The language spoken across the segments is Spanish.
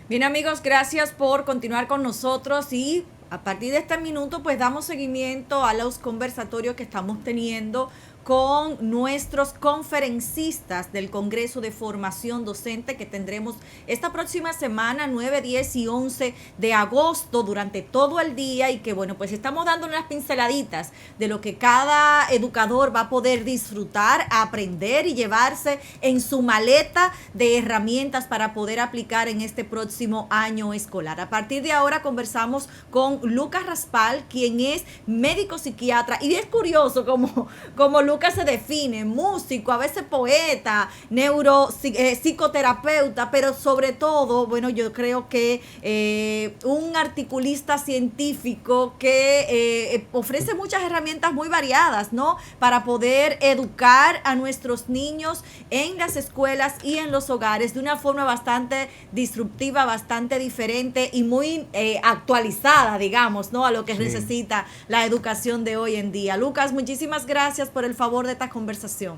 Bien amigos, gracias por continuar con nosotros y a partir de este minuto pues damos seguimiento a los conversatorios que estamos teniendo con nuestros conferencistas del Congreso de Formación Docente que tendremos esta próxima semana, 9, 10 y 11 de agosto, durante todo el día, y que bueno, pues estamos dando unas pinceladitas de lo que cada educador va a poder disfrutar, aprender y llevarse en su maleta de herramientas para poder aplicar en este próximo año escolar. A partir de ahora conversamos con Lucas Raspal, quien es médico psiquiatra, y es curioso como Lucas se define: músico, a veces poeta, psicoterapeuta, pero sobre todo, bueno, yo creo que un articulista científico que ofrece muchas herramientas muy variadas, ¿no? Para poder educar a nuestros niños en las escuelas y en los hogares de una forma bastante disruptiva, bastante diferente y muy actualizada, digamos, ¿no? A lo que necesita la educación de hoy en día. Lucas, muchísimas gracias por el favor de esta conversación.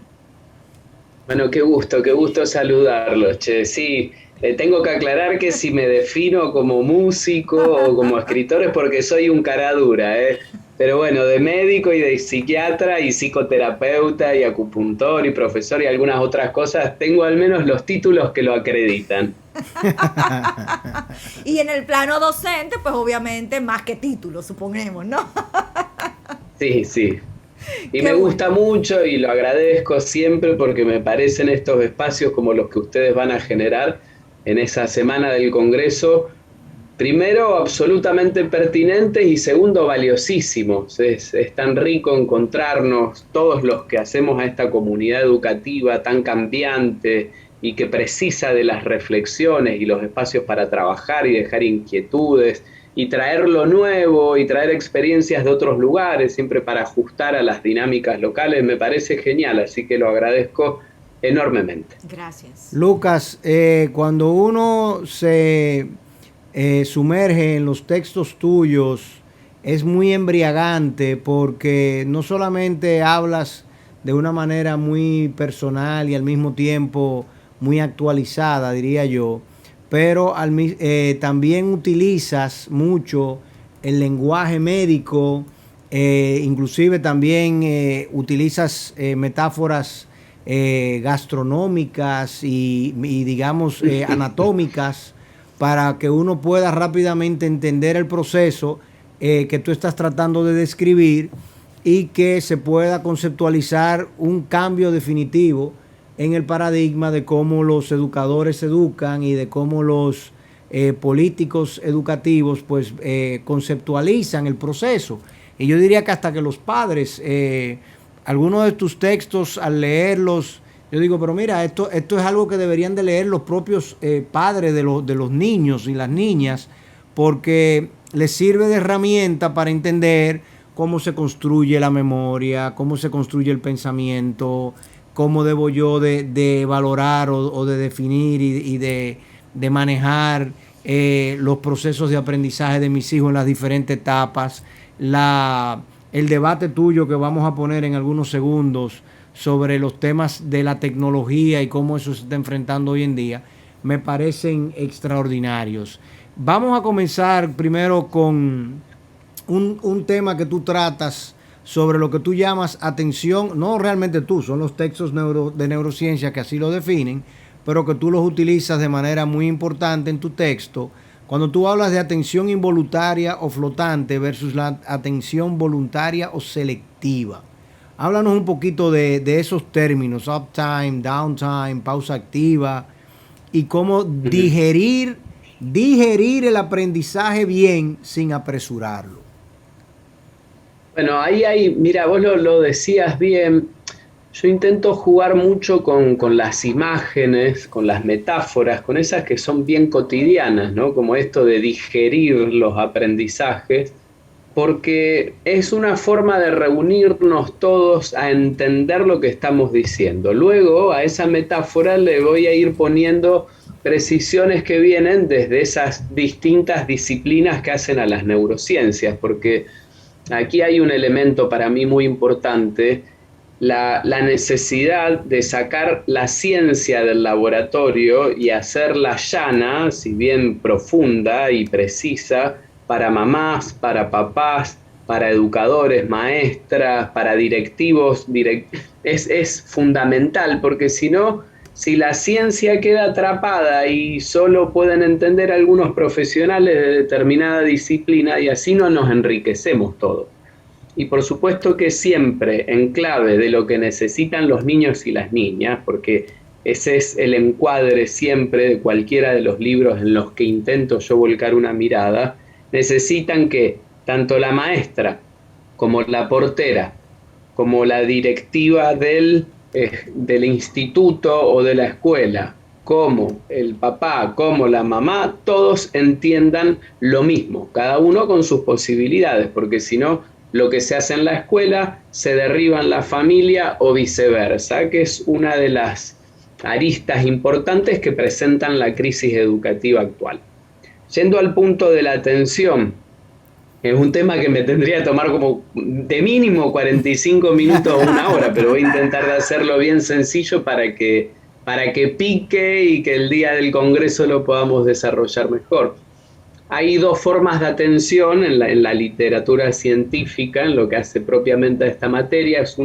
Bueno, qué gusto saludarlos, che. Sí, tengo que aclarar que si me defino como músico o como escritor es porque soy un cara dura, ¿eh? Pero bueno, de médico y de psiquiatra y psicoterapeuta y acupuntor y profesor y algunas otras cosas, tengo al menos los títulos que lo acreditan. Y en el plano docente, pues obviamente más que títulos, suponemos, ¿no? Sí, sí. Y Qué me bueno. gusta mucho y lo agradezco siempre porque me parecen estos espacios como los que ustedes van a generar en esa semana del Congreso, primero absolutamente pertinentes y segundo valiosísimos. Es tan rico encontrarnos todos los que hacemos a esta comunidad educativa tan cambiante y que precisa de las reflexiones y los espacios para trabajar y dejar inquietudes y traer lo nuevo y traer experiencias de otros lugares, siempre para ajustar a las dinámicas locales. Me parece genial, así que lo agradezco enormemente. Gracias. Lucas, cuando uno se sumerge en los textos tuyos, es muy embriagante porque no solamente hablas de una manera muy personal y al mismo tiempo muy actualizada, diría yo, pero también utilizas mucho el lenguaje médico, inclusive también utilizas metáforas gastronómicas y digamos anatómicas para que uno pueda rápidamente entender el proceso que tú estás tratando de describir y que se pueda conceptualizar un cambio definitivo en el paradigma de cómo los educadores educan y de cómo los políticos educativos pues conceptualizan el proceso. Y yo diría que hasta que los padres, algunos de tus textos al leerlos, yo digo, pero mira, esto es algo que deberían de leer los propios padres de los niños y las niñas, porque les sirve de herramienta para entender cómo se construye la memoria, cómo se construye el pensamiento, cómo debo yo de valorar o de definir y de manejar los procesos de aprendizaje de mis hijos en las diferentes etapas. El debate tuyo que vamos a poner en algunos segundos sobre los temas de la tecnología y cómo eso se está enfrentando hoy en día, me parecen extraordinarios. Vamos a comenzar primero con un tema que tú tratas sobre lo que tú llamas atención, no realmente tú, son los textos de neurociencia que así lo definen, pero que tú los utilizas de manera muy importante en tu texto, cuando tú hablas de atención involuntaria o flotante versus la atención voluntaria o selectiva. Háblanos un poquito de esos términos, uptime, downtime, pausa activa, y cómo digerir el aprendizaje bien sin apresurarlo. Bueno, mira, vos lo decías bien, yo intento jugar mucho con las imágenes, con las metáforas, con esas que son bien cotidianas, ¿no? Como esto de digerir los aprendizajes, porque es una forma de reunirnos todos a entender lo que estamos diciendo. Luego a esa metáfora le voy a ir poniendo precisiones que vienen desde esas distintas disciplinas que hacen a las neurociencias, porque aquí hay un elemento para mí muy importante la necesidad de sacar la ciencia del laboratorio y hacerla llana, si bien profunda y precisa, para mamás, para papás, para educadores, maestras, para directivos, es fundamental, porque si no, si la ciencia queda atrapada y solo pueden entender algunos profesionales de determinada disciplina, y así no nos enriquecemos todos. Y por supuesto que siempre en clave de lo que necesitan los niños y las niñas, porque ese es el encuadre siempre de cualquiera de los libros en los que intento yo volcar una mirada, necesitan que tanto la maestra como la portera, como la directiva del instituto o de la escuela, como el papá, como la mamá, todos entiendan lo mismo, cada uno con sus posibilidades, porque si no, lo que se hace en la escuela se derriba en la familia o viceversa, que es una de las aristas importantes que presentan la crisis educativa actual. Yendo al punto de la atención, es un tema que me tendría que tomar como de mínimo 45 minutos o una hora, pero voy a intentar de hacerlo bien sencillo para que pique y que el día del Congreso lo podamos desarrollar mejor. Hay dos formas de atención en la literatura científica, en lo que hace propiamente a esta materia. Es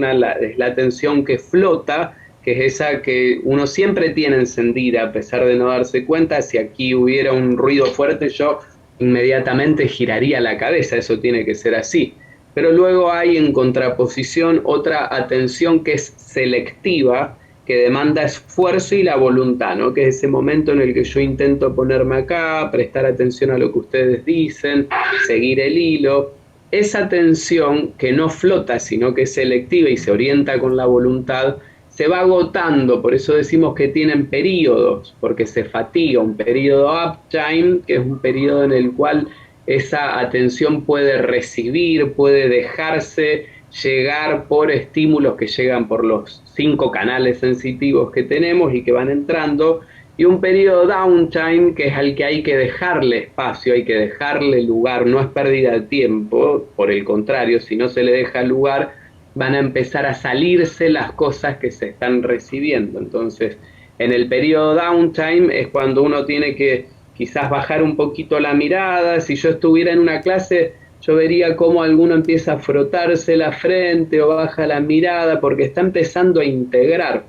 la atención que flota, que es esa que uno siempre tiene encendida a pesar de no darse cuenta. Si aquí hubiera un ruido fuerte, yo inmediatamente giraría la cabeza, eso tiene que ser así. Pero luego hay en contraposición otra atención que es selectiva, que demanda esfuerzo y la voluntad, ¿no? Que es ese momento en el que yo intento ponerme acá, prestar atención a lo que ustedes dicen, seguir el hilo. Esa atención que no flota, sino que es selectiva y se orienta con la voluntad, se va agotando, por eso decimos que tienen periodos, porque se fatiga. Un periodo uptime, que es un periodo en el cual esa atención puede recibir, puede dejarse llegar por estímulos que llegan por los 5 canales sensitivos que tenemos y que van entrando, y un periodo downtime, que es al que hay que dejarle espacio, hay que dejarle lugar, no es pérdida de tiempo, por el contrario, si no se le deja lugar, van a empezar a salirse las cosas que se están recibiendo. Entonces, en el periodo downtime es cuando uno tiene que quizás bajar un poquito la mirada. Si yo estuviera en una clase, yo vería cómo alguno empieza a frotarse la frente o baja la mirada porque está empezando a integrar.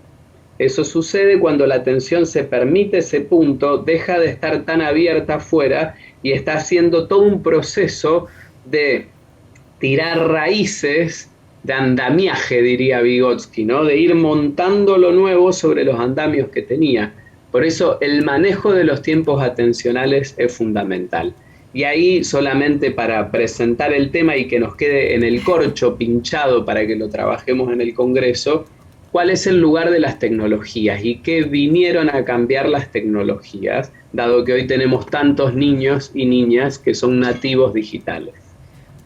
Eso sucede cuando la atención se permite ese punto, deja de estar tan abierta afuera y está haciendo todo un proceso de tirar raíces, de andamiaje, diría Vygotsky, ¿no? De ir montando lo nuevo sobre los andamios que tenía. Por eso el manejo de los tiempos atencionales es fundamental. Y ahí, solamente para presentar el tema y que nos quede en el corcho pinchado para que lo trabajemos en el Congreso, ¿cuál es el lugar de las tecnologías y qué vinieron a cambiar las tecnologías, dado que hoy tenemos tantos niños y niñas que son nativos digitales?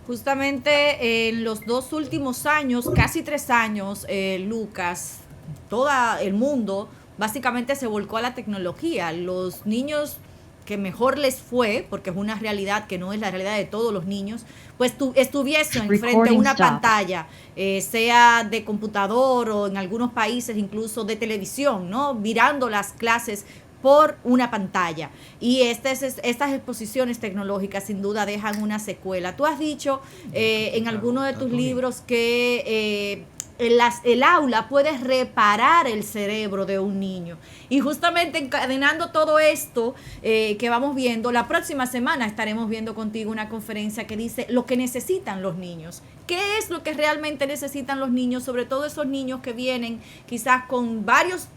Justamente en los 2 últimos años, casi 3 años, Lucas, todo el mundo básicamente se volcó a la tecnología. Los niños que mejor les fue, porque es una realidad que no es la realidad de todos los niños, pues estuviesen frente a una pantalla, sea de computador o en algunos países incluso de televisión, ¿no? Mirando las clases por una pantalla. Y estas exposiciones tecnológicas sin duda dejan una secuela. Tú has dicho en alguno de tus libros que el aula puede reparar el cerebro de un niño. Y justamente encadenando todo esto que vamos viendo, la próxima semana estaremos viendo contigo una conferencia que dice lo que necesitan los niños. ¿Qué es lo que realmente necesitan los niños? Sobre todo esos niños que vienen quizás con varias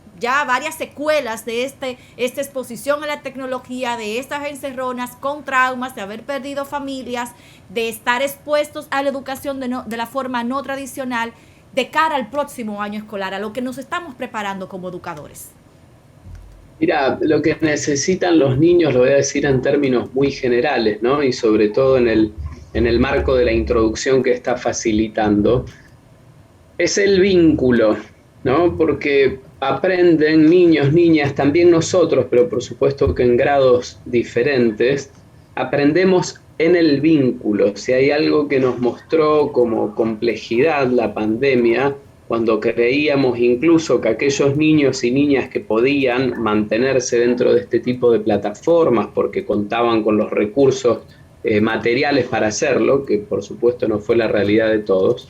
secuelas de esta exposición a la tecnología, de estas encerronas, con traumas, de haber perdido familias, de estar expuestos a la educación de la forma no tradicional, de cara al próximo año escolar, a lo que nos estamos preparando como educadores. Mira, lo que necesitan los niños, lo voy a decir en términos muy generales, ¿no? Y sobre todo en el marco de la introducción que está facilitando, es el vínculo, ¿no? Porque aprenden niños, niñas, también nosotros, pero por supuesto que en grados diferentes, aprendemos en el vínculo. Si hay algo que nos mostró como complejidad la pandemia, cuando creíamos incluso que aquellos niños y niñas que podían mantenerse dentro de este tipo de plataformas porque contaban con los recursos materiales para hacerlo, que por supuesto no fue la realidad de todos,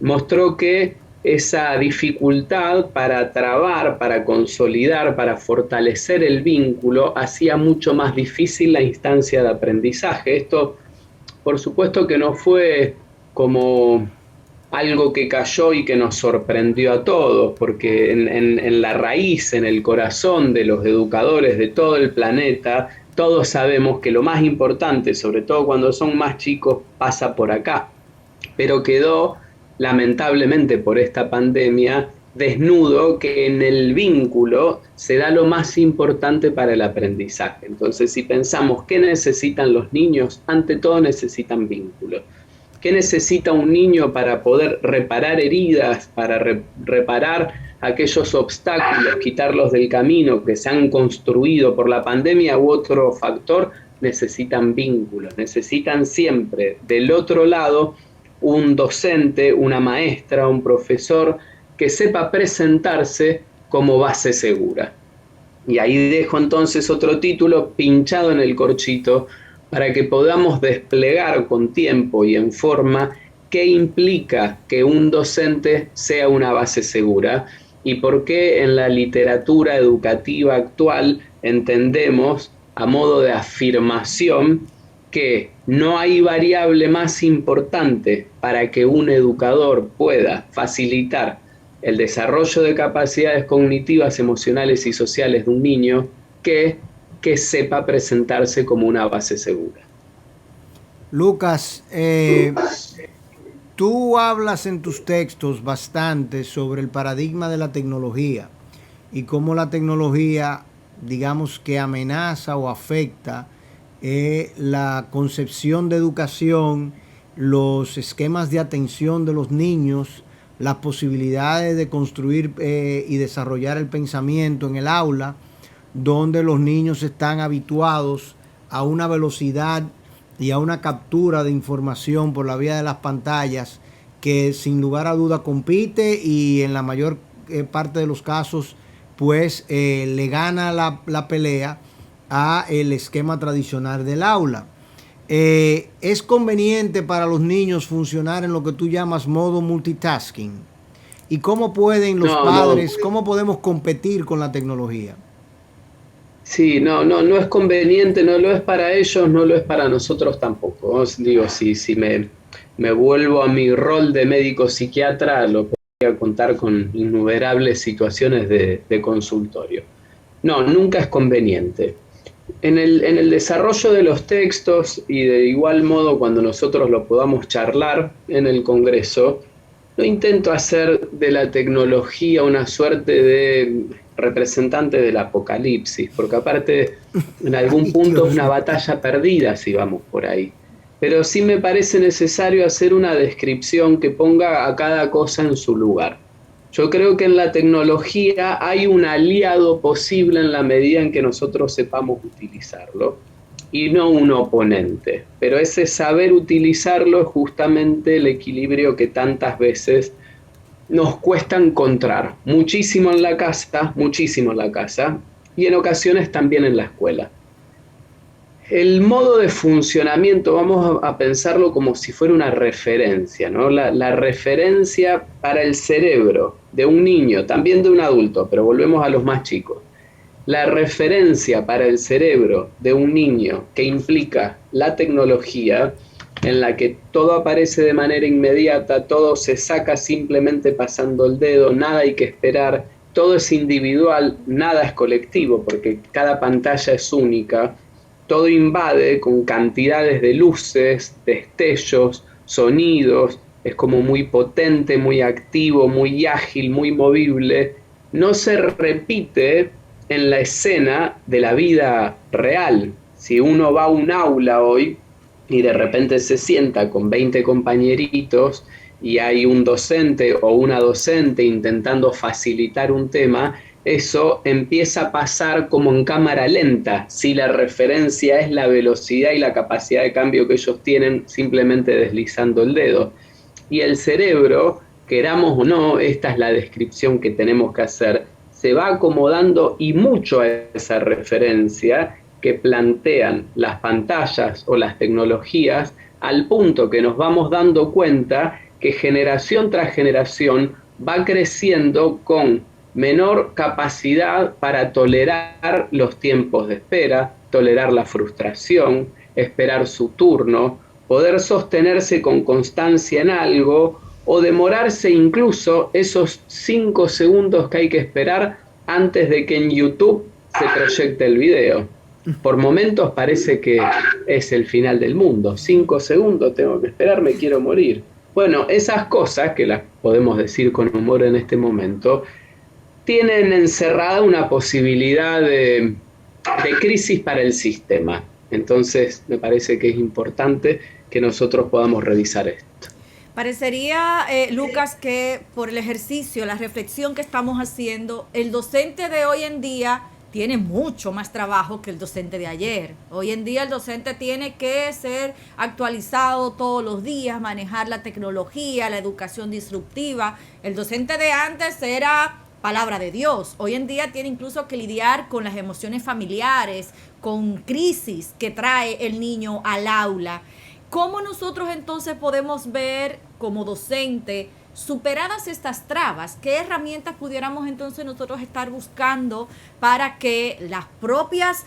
mostró que esa dificultad para trabar, para consolidar, para fortalecer el vínculo, hacía mucho más difícil la instancia de aprendizaje. Esto, por supuesto que no fue como algo que cayó y que nos sorprendió a todos, porque en la raíz, en el corazón de los educadores de todo el planeta, todos sabemos que lo más importante, sobre todo cuando son más chicos, pasa por acá. Pero quedó, lamentablemente por esta pandemia, desnudo que en el vínculo se da lo más importante para el aprendizaje. Entonces, si pensamos qué necesitan los niños, ante todo necesitan vínculo. ¿Qué necesita un niño para poder reparar heridas, para reparar aquellos obstáculos, quitarlos del camino que se han construido por la pandemia u otro factor? Necesitan vínculos, necesitan siempre del otro lado un docente, una maestra, un profesor que sepa presentarse como base segura. Y ahí dejo entonces otro título pinchado en el corchito para que podamos desplegar con tiempo y en forma qué implica que un docente sea una base segura y por qué en la literatura educativa actual entendemos a modo de afirmación que no hay variable más importante para que un educador pueda facilitar el desarrollo de capacidades cognitivas, emocionales y sociales de un niño que sepa presentarse como una base segura. Lucas, tú hablas en tus textos bastante sobre el paradigma de la tecnología y cómo la tecnología, digamos que amenaza o afecta la concepción de educación, los esquemas de atención de los niños, las posibilidades de construir y desarrollar el pensamiento en el aula, donde los niños están habituados a una velocidad y a una captura de información por la vía de las pantallas que sin lugar a duda compite y en la mayor parte de los casos pues le gana la pelea a el esquema tradicional del aula. ¿Es conveniente para los niños funcionar en lo que tú llamas modo multitasking? ¿Y cómo pueden los padres, cómo podemos competir con la tecnología? Sí, no es conveniente, no lo es para ellos, no lo es para nosotros tampoco. Os digo, si me vuelvo a mi rol de médico psiquiatra, lo podría contar con innumerables situaciones de consultorio. No, nunca es conveniente. En el desarrollo de los textos y de igual modo cuando nosotros lo podamos charlar en el Congreso, no intento hacer de la tecnología una suerte de representante del apocalipsis, porque aparte en algún punto es una batalla perdida si vamos por ahí. Pero sí me parece necesario hacer una descripción que ponga a cada cosa en su lugar. Yo creo que en la tecnología hay un aliado posible en la medida en que nosotros sepamos utilizarlo y no un oponente. Pero ese saber utilizarlo es justamente el equilibrio que tantas veces nos cuesta encontrar. Muchísimo en la casa y en ocasiones también en la escuela. El modo de funcionamiento, vamos a pensarlo como si fuera una referencia, ¿no? La referencia para el cerebro de un niño, también de un adulto, pero volvemos a los más chicos. La referencia para el cerebro de un niño que implica la tecnología, en la que todo aparece de manera inmediata, todo se saca simplemente pasando el dedo, nada hay que esperar, todo es individual, nada es colectivo, porque cada pantalla es única, todo invade con cantidades de luces, destellos, sonidos, es como muy potente, muy activo, muy ágil, muy movible, no se repite en la escena de la vida real. Si uno va a un aula hoy y de repente se sienta con 20 compañeritos y hay un docente o una docente intentando facilitar un tema, eso empieza a pasar como en cámara lenta, si la referencia es la velocidad y la capacidad de cambio que ellos tienen simplemente deslizando el dedo. Y el cerebro queramos o no, esta es la descripción que tenemos que hacer, se va acomodando y mucho a esa referencia que plantean las pantallas o las tecnologías, al punto que nos vamos dando cuenta que generación tras generación va creciendo con menor capacidad para tolerar los tiempos de espera, tolerar la frustración, esperar su turno, poder sostenerse con constancia en algo o demorarse incluso esos 5 segundos que hay que esperar antes de que en YouTube se proyecte el video. Por momentos parece que es el final del mundo. 5 segundos tengo que esperar, me quiero morir. Bueno, esas cosas, que las podemos decir con humor en este momento, tienen encerrada una posibilidad de crisis para el sistema. Entonces, me parece que es importante que nosotros podamos revisar esto. Parecería, Lucas, que por el ejercicio, la reflexión que estamos haciendo, el docente de hoy en día tiene mucho más trabajo que el docente de ayer. Hoy en día el docente tiene que ser actualizado todos los días, manejar la tecnología, la educación disruptiva. El docente de antes era palabra de Dios. Hoy en día tiene incluso que lidiar con las emociones familiares, con crisis que trae el niño al aula. ¿Cómo nosotros entonces podemos ver como docente, superadas estas trabas, qué herramientas pudiéramos entonces nosotros estar buscando para que las propias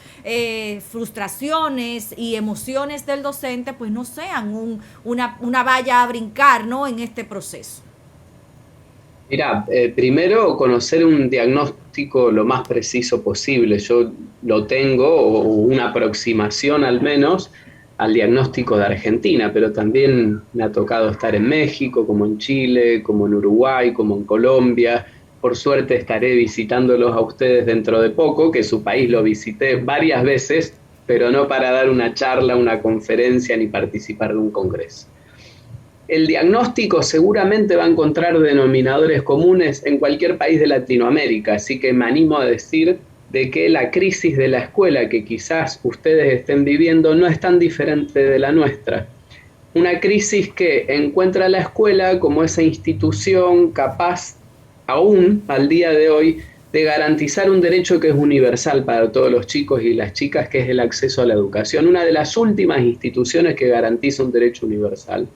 frustraciones y emociones del docente pues no sean una valla a brincar, ¿no?, en este proceso? Mira, primero conocer un diagnóstico lo más preciso posible. Yo lo tengo, o una aproximación al menos, al diagnóstico de Argentina, pero también me ha tocado estar en México, como en Chile, como en Uruguay, como en Colombia. Por suerte estaré visitándolos a ustedes dentro de poco, que su país lo visité varias veces, pero no para dar una charla, una conferencia, ni participar de un congreso. El diagnóstico seguramente va a encontrar denominadores comunes en cualquier país de Latinoamérica, así que me animo a decir de que la crisis de la escuela que quizás ustedes estén viviendo no es tan diferente de la nuestra. Una crisis que encuentra a la escuela como esa institución capaz, aún al día de hoy, de garantizar un derecho que es universal para todos los chicos y las chicas, que es el acceso a la educación. Una de las últimas instituciones que garantiza un derecho universal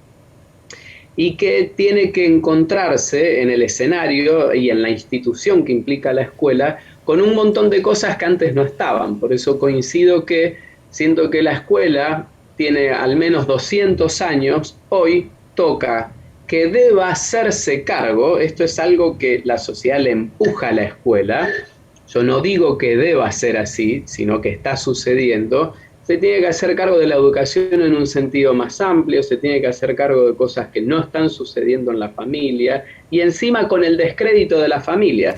y que tiene que encontrarse en el escenario y en la institución que implica la escuela con un montón de cosas que antes no estaban. Por eso coincido que, siento que la escuela tiene al menos 200 años, hoy toca que deba hacerse cargo. Esto es algo que la sociedad le empuja a la escuela. Yo no digo que deba ser así, sino que está sucediendo. Se tiene que hacer cargo de la educación en un sentido más amplio, se tiene que hacer cargo de cosas que no están sucediendo en la familia, y encima con el descrédito de la familia,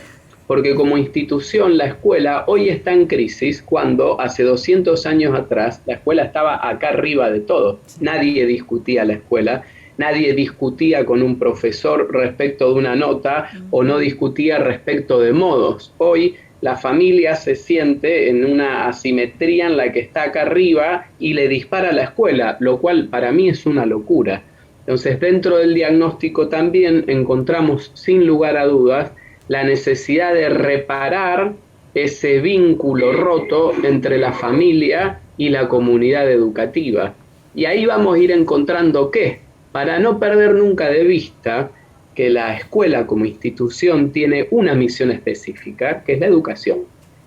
porque como institución la escuela hoy está en crisis cuando hace 200 años atrás la escuela estaba acá arriba de todo. Nadie discutía la escuela, nadie discutía con un profesor respecto de una nota o no discutía respecto de modos. Hoy la familia se siente en una asimetría en la que está acá arriba y le dispara a la escuela, lo cual para mí es una locura. Entonces, dentro del diagnóstico también encontramos, sin lugar a dudas, la necesidad de reparar ese vínculo roto entre la familia y la comunidad educativa. Y ahí vamos a ir encontrando qué, para no perder nunca de vista que la escuela como institución tiene una misión específica, que es la educación,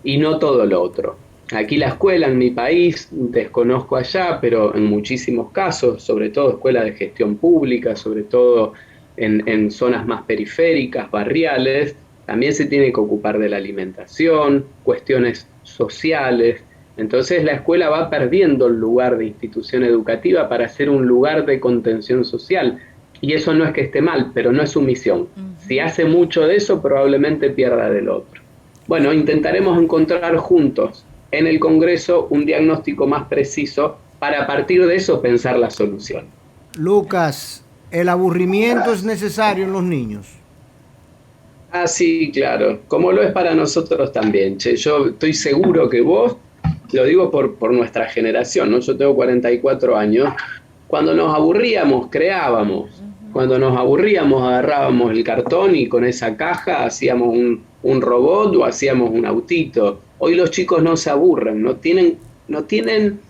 y no todo lo otro. Aquí la escuela en mi país, desconozco allá, pero en muchísimos casos, sobre todo escuelas de gestión pública, sobre todo en zonas más periféricas, barriales, también se tiene que ocupar de la alimentación, cuestiones sociales. Entonces la escuela va perdiendo el lugar de institución educativa para ser un lugar de contención social. Y eso no es que esté mal, pero no es su misión. Si hace mucho de eso, probablemente pierda del otro. Bueno, intentaremos encontrar juntos en el Congreso un diagnóstico más preciso para a partir de eso pensar la solución. Lucas, ¿el aburrimiento es necesario en los niños? Ah, sí, claro, como lo es para nosotros también. Che, yo estoy seguro que vos, lo digo por nuestra generación, ¿no? Yo tengo 44 años, cuando nos aburríamos, creábamos. Cuando nos aburríamos agarrábamos el cartón y con esa caja hacíamos un robot o hacíamos un autito. Hoy los chicos no se aburren, no tienen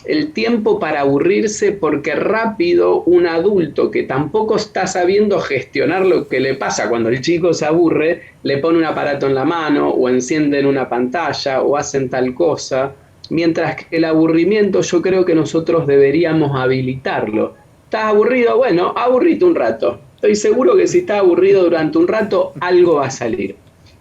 el tiempo para aburrirse porque rápido un adulto que tampoco está sabiendo gestionar lo que le pasa cuando el chico se aburre, le pone un aparato en la mano o encienden una pantalla o hacen tal cosa, mientras que el aburrimiento yo creo que nosotros deberíamos habilitarlo. ¿Estás aburrido? Bueno, aburrite un rato. Estoy seguro que si estás aburrido durante un rato, algo va a salir.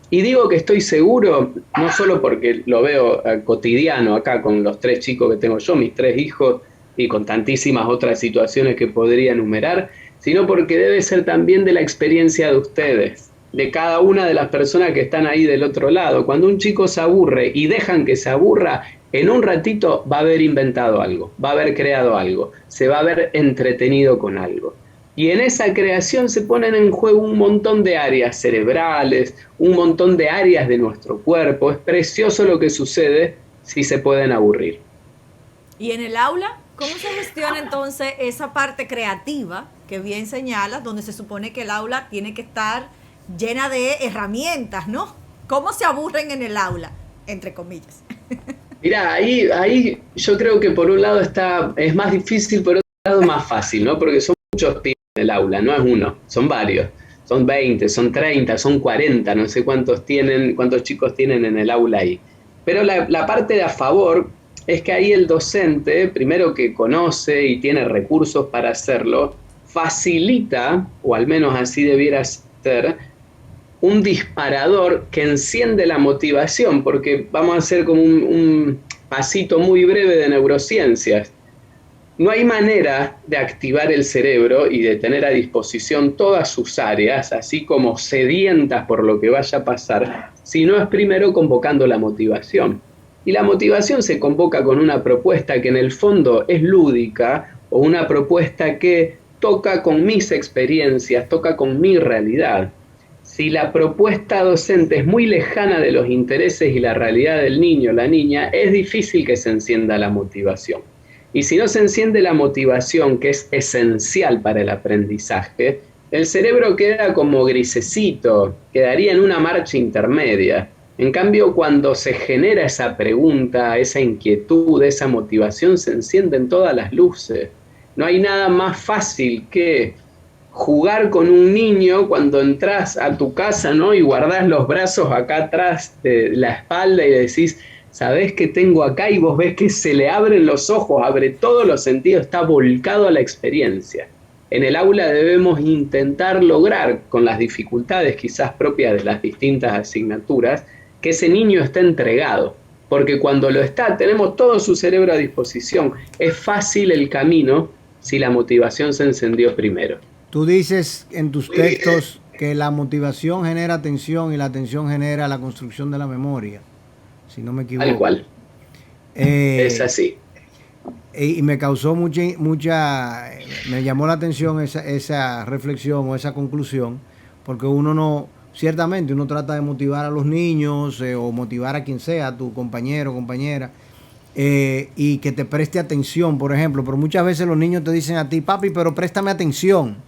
Y digo que estoy seguro, no solo porque lo veo cotidiano acá con los 3 chicos que tengo yo, mis 3 hijos, y con tantísimas otras situaciones que podría enumerar, sino porque debe ser también de la experiencia de ustedes, de cada una de las personas que están ahí del otro lado. Cuando un chico se aburre y dejan que se aburra, en un ratito va a haber inventado algo, va a haber creado algo, se va a haber entretenido con algo. Y en esa creación se ponen en juego un montón de áreas cerebrales, un montón de áreas de nuestro cuerpo. Es precioso lo que sucede si se pueden aburrir. ¿Y en el aula? ¿Cómo se gestiona entonces esa parte creativa que bien señalas, donde se supone que el aula tiene que estar llena de herramientas, ¿no? ¿Cómo se aburren en el aula? Entre comillas. Mirá, ahí yo creo que por un lado es más difícil, por otro lado más fácil, ¿no? Porque son muchos pibes en el aula, no es uno, son varios. Son 20, son 30, son 40, no sé cuántos chicos tienen en el aula ahí. Pero la parte de a favor es que ahí el docente, primero que conoce y tiene recursos para hacerlo, facilita, o al menos así debiera ser, un disparador que enciende la motivación, porque vamos a hacer como un pasito muy breve de neurociencias. No hay manera de activar el cerebro y de tener a disposición todas sus áreas, así como sedientas por lo que vaya a pasar, si no es primero convocando la motivación. Y la motivación se convoca con una propuesta que en el fondo es lúdica, o una propuesta que toca con mis experiencias, toca con mi realidad. Si la propuesta docente es muy lejana de los intereses y la realidad del niño o la niña, es difícil que se encienda la motivación. Y si no se enciende la motivación, que es esencial para el aprendizaje, el cerebro queda como grisecito, quedaría en una marcha intermedia. En cambio, cuando se genera esa pregunta, esa inquietud, esa motivación, se encienden todas las luces. No hay nada más fácil que jugar con un niño cuando entras a tu casa, ¿no? Y guardás los brazos acá atrás de la espalda y decís, ¿sabés qué tengo acá? Y vos ves que se le abren los ojos, abre todos los sentidos, está volcado a la experiencia. En el aula debemos intentar lograr, con las dificultades quizás propias de las distintas asignaturas, que ese niño esté entregado. Porque cuando lo está, tenemos todo su cerebro a disposición. Es fácil el camino si la motivación se encendió primero. Tú dices en tus textos que la motivación genera atención y la atención genera la construcción de la memoria, si no me equivoco. Tal cual. Es así. Y me causó me llamó la atención esa reflexión o esa conclusión, porque ciertamente uno trata de motivar a los niños o motivar a quien sea, a tu compañero o compañera, y que te preste atención, por ejemplo, pero muchas veces los niños te dicen a ti, papi, pero préstame atención.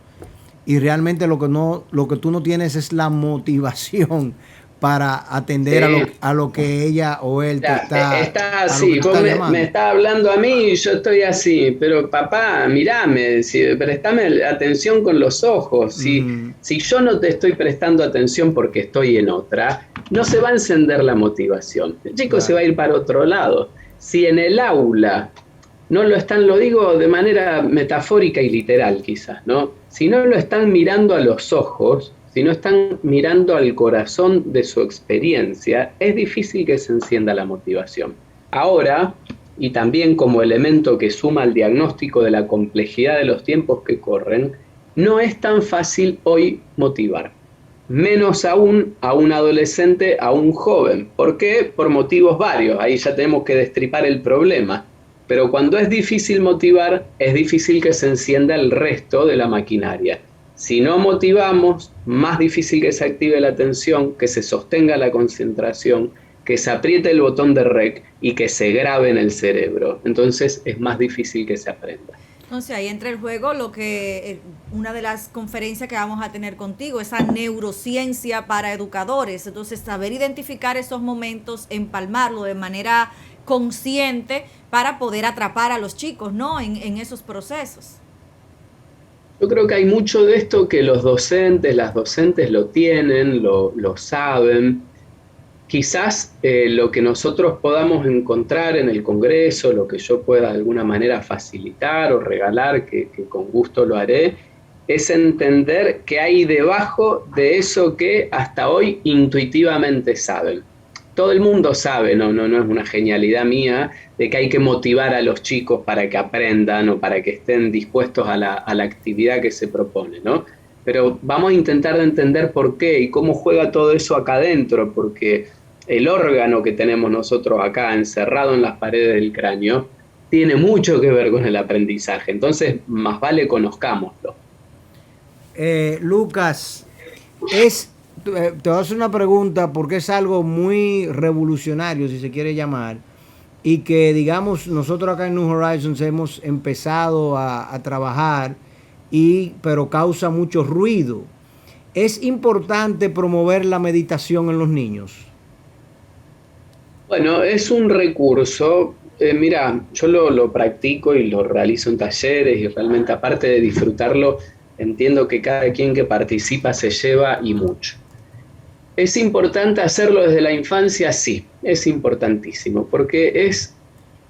Y realmente lo que tú no tienes es la motivación para atender a lo que ella o él te está así. Vos me estás hablando a mí y yo estoy así, pero papá, mirame, prestame atención con los ojos. Si yo no te estoy prestando atención porque estoy en otra, no se va a encender la motivación. El chico se va a ir para otro lado. Si en el aula no lo están, lo digo de manera metafórica y literal quizás, ¿no? Si no lo están mirando a los ojos, si no están mirando al corazón de su experiencia, es difícil que se encienda la motivación. Ahora, y también como elemento que suma al diagnóstico de la complejidad de los tiempos que corren, no es tan fácil hoy motivar. Menos aún a un adolescente, a un joven. ¿Por qué? Por motivos varios. Ahí ya tenemos que destripar el problema. Pero cuando es difícil motivar, es difícil que se encienda el resto de la maquinaria. Si no motivamos, más difícil que se active la atención, que se sostenga la concentración, que se apriete el botón de REC y que se grabe en el cerebro. Entonces es más difícil que se aprenda. Entonces ahí entra el juego lo que una de las conferencias que vamos a tener contigo, esa neurociencia para educadores. Entonces saber identificar esos momentos, empalmarlo de manera consciente para poder atrapar a los chicos, ¿no? En esos procesos. Yo creo que hay mucho de esto que los docentes, las docentes lo tienen, lo saben. Quizás lo que nosotros podamos encontrar en el Congreso, lo que yo pueda de alguna manera facilitar o regalar, que con gusto lo haré, es entender qué hay debajo de eso que hasta hoy intuitivamente saben. Todo el mundo sabe, no es una genialidad mía, de que hay que motivar a los chicos para que aprendan o para que estén dispuestos a la actividad que se propone, ¿no? Pero vamos a intentar de entender por qué y cómo juega todo eso acá adentro, porque el órgano que tenemos nosotros acá encerrado en las paredes del cráneo tiene mucho que ver con el aprendizaje. Entonces, más vale conozcámoslo. Lucas, te voy a hacer una pregunta porque es algo muy revolucionario, si se quiere llamar, y que, digamos, nosotros acá en New Horizons hemos empezado a trabajar, pero causa mucho ruido. ¿Es importante promover la meditación en los niños? Bueno, es un recurso. Mira, yo lo practico y lo realizo en talleres y realmente aparte de disfrutarlo, entiendo que cada quien que participa se lleva y mucho. ¿Es importante hacerlo desde la infancia? Sí, es importantísimo, porque es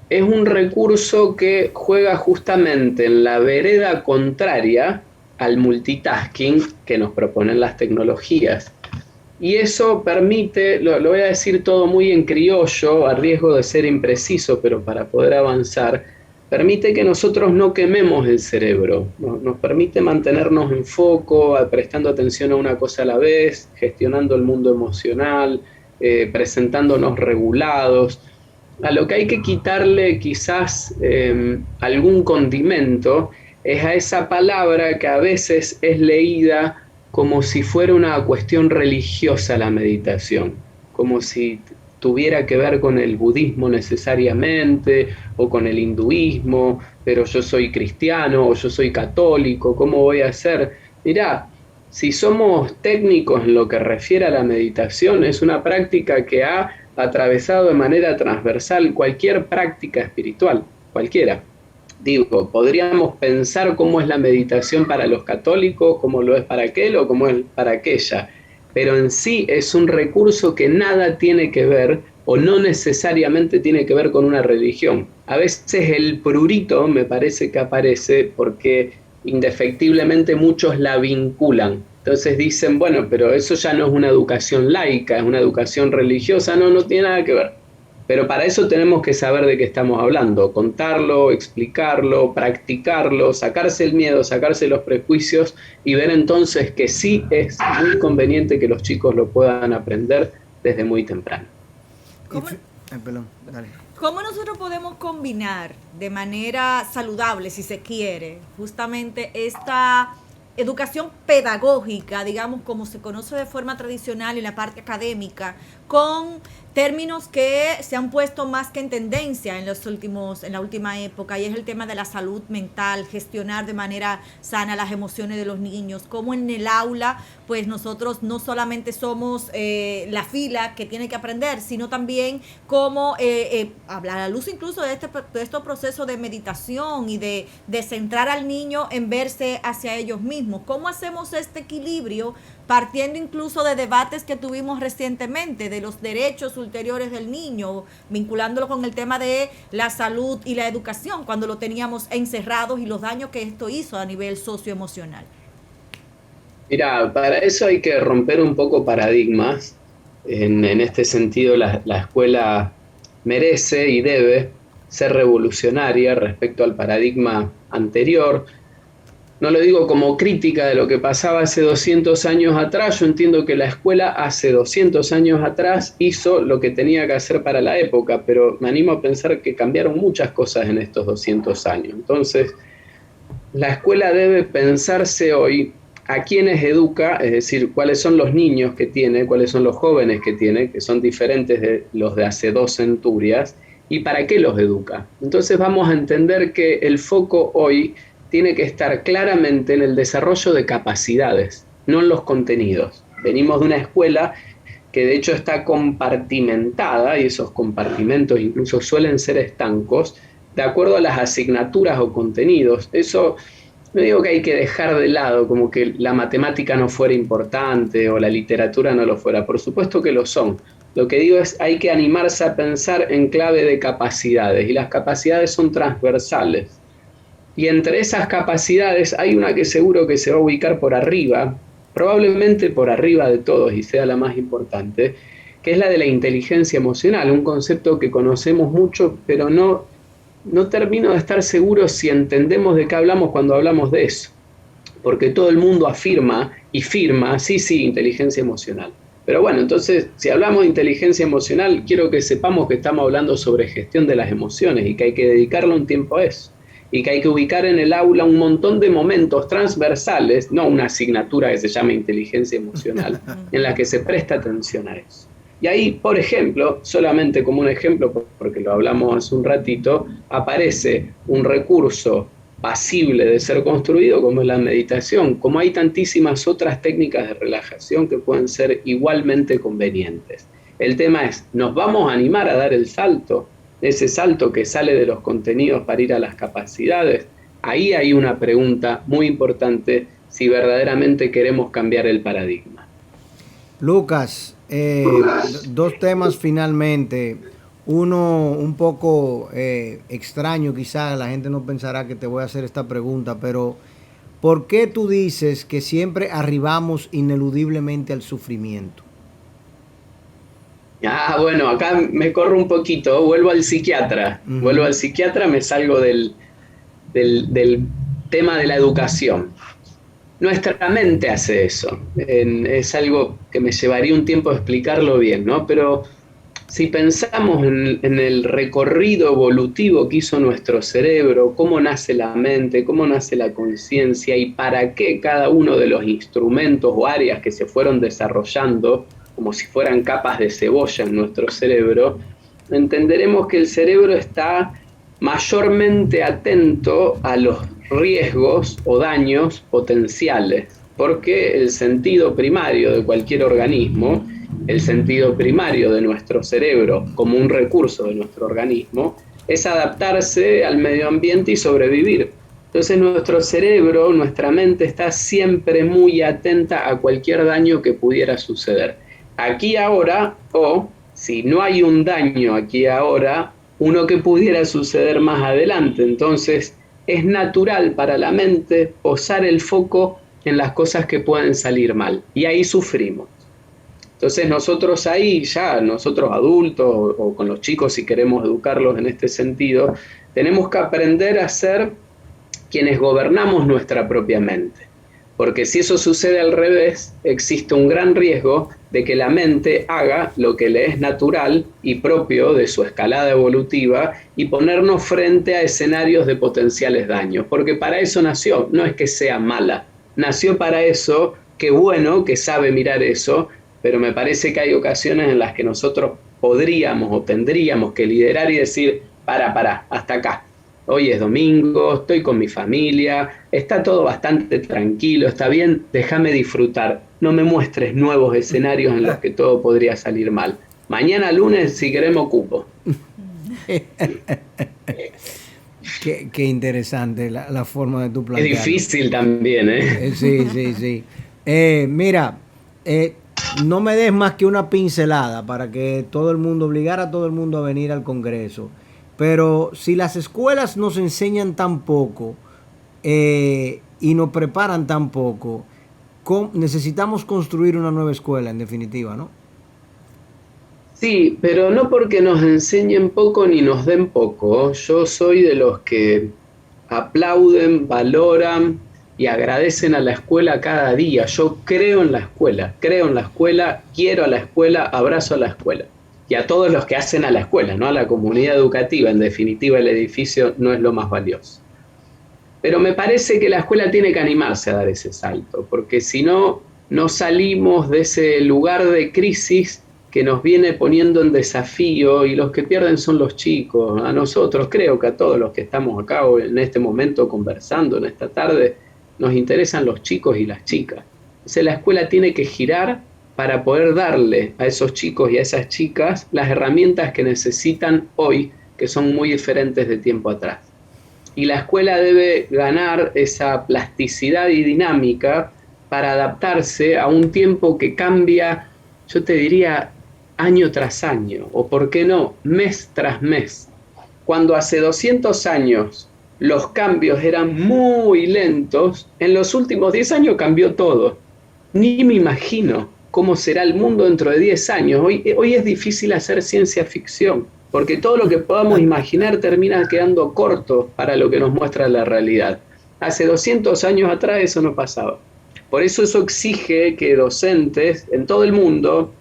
un recurso que juega justamente en la vereda contraria al multitasking que nos proponen las tecnologías. Y eso permite, lo voy a decir todo muy en criollo, a riesgo de ser impreciso, pero para poder avanzar, permite que nosotros no quememos el cerebro, nos permite mantenernos en foco, prestando atención a una cosa a la vez, gestionando el mundo emocional, presentándonos regulados. A lo que hay que quitarle quizás algún condimento es a esa palabra que a veces es leída como si fuera una cuestión religiosa la meditación, como si tuviera que ver con el budismo necesariamente, o con el hinduismo, pero yo soy cristiano o yo soy católico, ¿cómo voy a hacer? Mirá, si somos técnicos en lo que refiere a la meditación, es una práctica que ha atravesado de manera transversal cualquier práctica espiritual, cualquiera. Digo, podríamos pensar cómo es la meditación para los católicos, cómo lo es para aquel o cómo es para aquella, pero en sí es un recurso que nada tiene que ver o no necesariamente tiene que ver con una religión. A veces el prurito me parece que aparece porque indefectiblemente muchos la vinculan. Entonces dicen, bueno, pero eso ya no es una educación laica, es una educación religiosa, no tiene nada que ver. Pero para eso tenemos que saber de qué estamos hablando, contarlo, explicarlo, practicarlo, sacarse el miedo, sacarse los prejuicios y ver entonces que sí es muy conveniente que los chicos lo puedan aprender desde muy temprano. ¿Cómo nosotros podemos combinar de manera saludable, si se quiere, justamente esta educación pedagógica, digamos, como se conoce de forma tradicional en la parte académica, con términos que se han puesto más que en tendencia en la última época, y es el tema de la salud mental, gestionar de manera sana las emociones de los niños, como en el aula, pues nosotros no solamente somos la fila que tiene que aprender, sino también cómo hablar a la luz incluso de estos procesos de meditación y de centrar al niño en verse hacia ellos mismos. ¿Cómo hacemos este equilibrio partiendo incluso de debates que tuvimos recientemente de los derechos ulteriores del niño, vinculándolo con el tema de la salud y la educación, cuando lo teníamos encerrados y los daños que esto hizo a nivel socioemocional? Mira, para eso hay que romper un poco paradigmas. En este sentido, la escuela merece y debe ser revolucionaria respecto al paradigma anterior. No lo digo como crítica de lo que pasaba hace 200 años atrás, yo entiendo que la escuela hace 200 años atrás hizo lo que tenía que hacer para la época, pero me animo a pensar que cambiaron muchas cosas en estos 200 años. Entonces, la escuela debe pensarse hoy a quiénes educa, es decir, cuáles son los niños que tiene, cuáles son los jóvenes que tiene, que son diferentes de los de hace 2 centurias, y para qué los educa. Entonces vamos a entender que el foco hoy tiene que estar claramente en el desarrollo de capacidades, no en los contenidos. Venimos de una escuela que de hecho está compartimentada, y esos compartimentos incluso suelen ser estancos, de acuerdo a las asignaturas o contenidos. Eso no digo que hay que dejar de lado, como que la matemática no fuera importante o la literatura no lo fuera, por supuesto que lo son. Lo que digo es hay que animarse a pensar en clave de capacidades, y las capacidades son transversales. Y entre esas capacidades hay una que seguro que se va a ubicar por arriba, probablemente por arriba de todos y sea la más importante, que es la de la inteligencia emocional, un concepto que conocemos mucho, pero no termino de estar seguro si entendemos de qué hablamos cuando hablamos de eso. Porque todo el mundo afirma y firma, sí, inteligencia emocional. Pero bueno, entonces, si hablamos de inteligencia emocional, quiero que sepamos que estamos hablando sobre gestión de las emociones y que hay que dedicarle un tiempo a eso. Y que hay que ubicar en el aula un montón de momentos transversales, no una asignatura que se llama inteligencia emocional, en la que se presta atención a eso. Y ahí, por ejemplo, solamente como un ejemplo, porque lo hablamos hace un ratito, aparece un recurso pasible de ser construido como es la meditación, como hay tantísimas otras técnicas de relajación que pueden ser igualmente convenientes. El tema es, ¿nos vamos a animar a dar el salto? Ese salto que sale de los contenidos para ir a las capacidades. Ahí hay una pregunta muy importante si verdaderamente queremos cambiar el paradigma. Lucas, dos temas finalmente. Uno un poco extraño, quizás la gente no pensará que te voy a hacer esta pregunta, pero ¿por qué tú dices que siempre arribamos ineludiblemente al sufrimiento? Bueno, acá me corro un poquito, vuelvo al psiquiatra. Vuelvo al psiquiatra, me salgo del tema de la educación. Nuestra mente hace eso. Es algo que me llevaría un tiempo explicarlo bien, ¿no? Pero si pensamos en el recorrido evolutivo que hizo nuestro cerebro, cómo nace la mente, cómo nace la conciencia y para qué cada uno de los instrumentos o áreas que se fueron desarrollando, como si fueran capas de cebolla en nuestro cerebro, entenderemos que el cerebro está mayormente atento a los riesgos o daños potenciales, porque el sentido primario de cualquier organismo, el sentido primario de nuestro cerebro como un recurso de nuestro organismo, es adaptarse al medio ambiente y sobrevivir. Entonces nuestro cerebro, nuestra mente está siempre muy atenta a cualquier daño que pudiera suceder. Aquí ahora, o si no hay un daño aquí ahora, uno que pudiera suceder más adelante. Entonces es natural para la mente posar el foco en las cosas que pueden salir mal, y ahí sufrimos. Entonces nosotros ahí, ya nosotros adultos o con los chicos, si queremos educarlos en este sentido, tenemos que aprender a ser quienes gobernamos nuestra propia mente. Porque si eso sucede al revés, existe un gran riesgo de que la mente haga lo que le es natural y propio de su escalada evolutiva y ponernos frente a escenarios de potenciales daños. Porque para eso nació, no es que sea mala, nació para eso, qué bueno que sabe mirar eso, pero me parece que hay ocasiones en las que nosotros podríamos o tendríamos que liderar y decir, para, hasta acá. Hoy es domingo, estoy con mi familia, está todo bastante tranquilo, está bien, déjame disfrutar. No me muestres nuevos escenarios en los que todo podría salir mal. Mañana lunes, si queremos, cupo. Qué interesante la forma de tu plantear. Es difícil también, ¿eh? Sí. Mira, no me des más que una pincelada para que todo el mundo, obligar a todo el mundo a venir al Congreso. Pero si las escuelas nos enseñan tan poco y nos preparan tan poco, necesitamos construir una nueva escuela, en definitiva, ¿no? Sí, pero no porque nos enseñen poco ni nos den poco. Yo soy de los que aplauden, valoran y agradecen a la escuela cada día. Yo creo en la escuela, quiero a la escuela, abrazo a la escuela. Y a todos los que hacen a la escuela, ¿no? A la comunidad educativa. En definitiva, el edificio no es lo más valioso. Pero me parece que la escuela tiene que animarse a dar ese salto, porque si no, no salimos de ese lugar de crisis que nos viene poniendo en desafío, y los que pierden son los chicos. A nosotros, creo que a todos los que estamos acá en este momento conversando en esta tarde, nos interesan los chicos y las chicas. Entonces la escuela tiene que girar para poder darle a esos chicos y a esas chicas las herramientas que necesitan hoy, que son muy diferentes de tiempo atrás. Y la escuela debe ganar esa plasticidad y dinámica para adaptarse a un tiempo que cambia, yo te diría, año tras año, o por qué no, mes tras mes. Cuando hace 200 años los cambios eran muy lentos, en los últimos 10 años cambió todo. Ni me imagino cómo será el mundo dentro de 10 años. Hoy es difícil hacer ciencia ficción, porque todo lo que podamos imaginar termina quedando corto para lo que nos muestra la realidad. Hace 200 años atrás eso no pasaba. Por eso exige que docentes en todo el mundo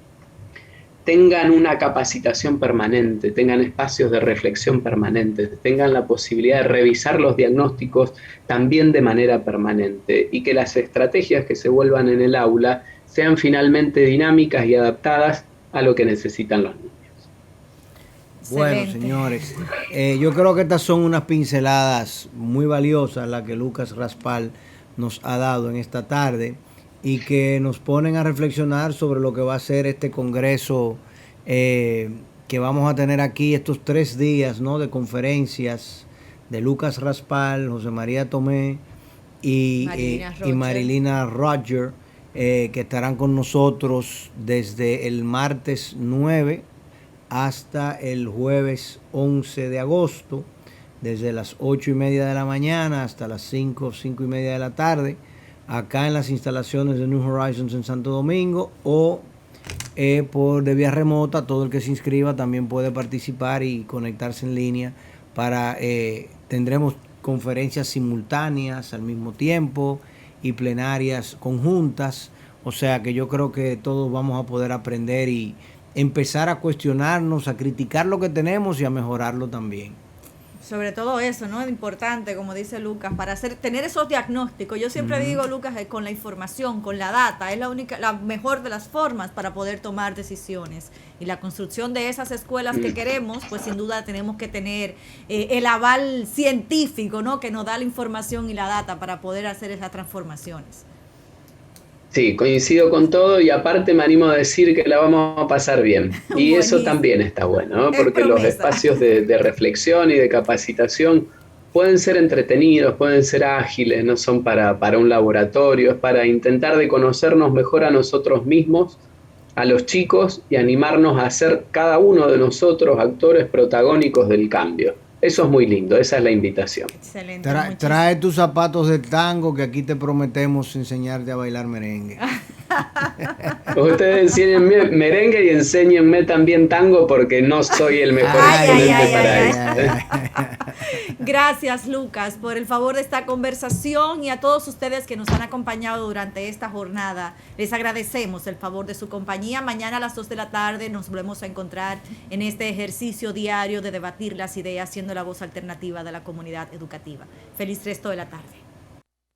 tengan una capacitación permanente, tengan espacios de reflexión permanentes, tengan la posibilidad de revisar los diagnósticos también de manera permanente, y que las estrategias que se vuelvan en el aula sean finalmente dinámicas y adaptadas a lo que necesitan los niños. Bueno, señores, yo creo que estas son unas pinceladas muy valiosas las que Lucas Raspal nos ha dado en esta tarde, y que nos ponen a reflexionar sobre lo que va a ser este congreso que vamos a tener aquí estos 3 días, ¿no?, de conferencias de Lucas Raspal, José María Tomé y Marilina Roger, que estarán con nosotros desde el martes 9 hasta el jueves 11 de agosto, desde las 8:30 de la mañana hasta las 5:30 de la tarde, acá en las instalaciones de New Horizons en Santo Domingo, o de vía remota. Todo el que se inscriba también puede participar y conectarse en línea. Tendremos conferencias simultáneas al mismo tiempo y plenarias conjuntas, o sea que yo creo que todos vamos a poder aprender y empezar a cuestionarnos, a criticar lo que tenemos y a mejorarlo también. Sobre todo eso, ¿no? Es importante, como dice Lucas, para tener esos diagnósticos. Yo siempre digo, Lucas, con la información, con la data, es la mejor de las formas para poder tomar decisiones. Y la construcción de esas escuelas que queremos, pues sin duda tenemos que tener el aval científico, ¿no?, que nos da la información y la data para poder hacer esas transformaciones. Sí, coincido con todo, y aparte me animo a decir que la vamos a pasar bien. Y eso también está bueno, ¿no? Porque los espacios de reflexión y de capacitación pueden ser entretenidos, pueden ser ágiles, no son para un laboratorio, es para intentar de conocernos mejor a nosotros mismos, a los chicos, y animarnos a ser cada uno de nosotros actores protagónicos del cambio. Eso es muy lindo, esa es la invitación. Excelente. Trae tus zapatos de tango, que aquí te prometemos enseñarte a bailar merengue. Ustedes enséñenme merengue y enséñenme también tango, porque no soy el mejor exponente para eso. Gracias, Lucas, por el favor de esta conversación, y a todos ustedes que nos han acompañado durante esta jornada. Les agradecemos el favor de su compañía. Mañana a las 2 de la tarde nos volvemos a encontrar en este ejercicio diario de debatir las ideas, siendo la voz alternativa de la comunidad educativa. Feliz resto de la tarde.